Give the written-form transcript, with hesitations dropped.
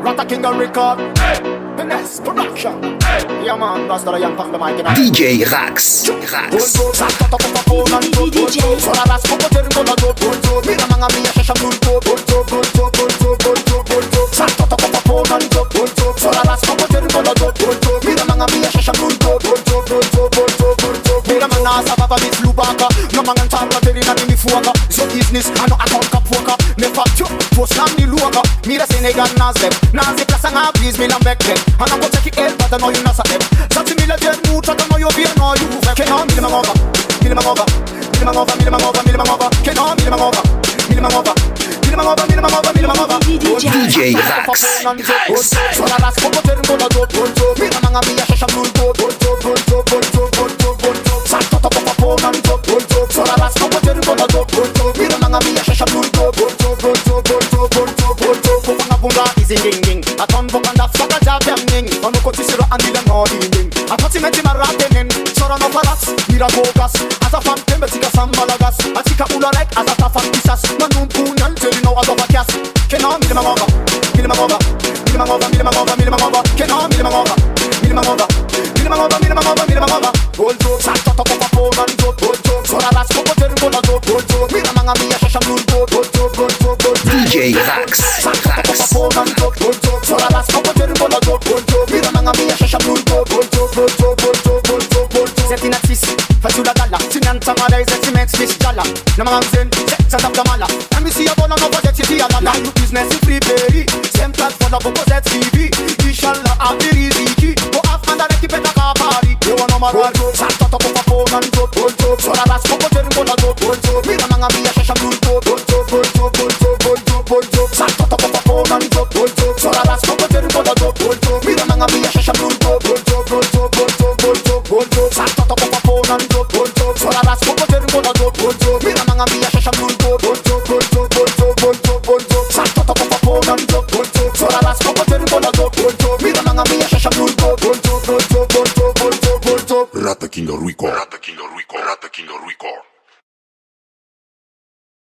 Rata King of record. The next production. Yeah man, that's the young punk the mic. DJ Rax. No man and talk about it in fuaka. So business, I know I can't cap fuaka. Me fuck you, post nam ni luaka. Me the Senegal Nazem. Nazi class and I please me lambeck them. And I go take it but I know you not them. Such a million mood, I don't know you be no you. Can on me over. Me over. Me over. Me over. Me over. Can on me over. Me over. DJ Rax. So la las como ter un bola do. Me na manga mia shasha blue do. Salto to pop on and do. So la las como ter un bola do. Me na manga mia shasha blue do. Fofana bunda is ding ding. A ton fokanda faka jab ding. Ono ko tisiro andila no ding. A pati meti maratenen. Sora no palas. Mira bogas. Asa fam tembe tika sambalagas. A tika ula like asa tafan pisas. Manum punal teli no ado vakas. Kena mi over. Can on me over. Hold to salto to pop on and do. So la las como ter un bola do. Mira manga mia shasha blue do. DJ Rax. So la las como ter un bola do. Mira manga mia shasha blue do. Setting at this, Fasula Dalla, Sinanta Mala is a cement fish Dalla. Naman Zen, set up the Mala. And we see a ball on over the city, and I do business in free pay. Same platform of opposite TV. Inshallah, I'll be easy. Go off and I keep it a car party. You want no more road, Santa top of a phone and go. So I last couple of people that go. Me and Manga Mia Shasha Blue go. Santa top of a phone and go. So I last couple of people that go. Me and Manga Mia Shasha Blue go. Salto to pop on and do. So la las como ter un bola do. Mira manga mia shasha blue do. Salto to pop on and do. So la las como ter un bola do. Mira manga mia shasha blue do. Rata King of Rico.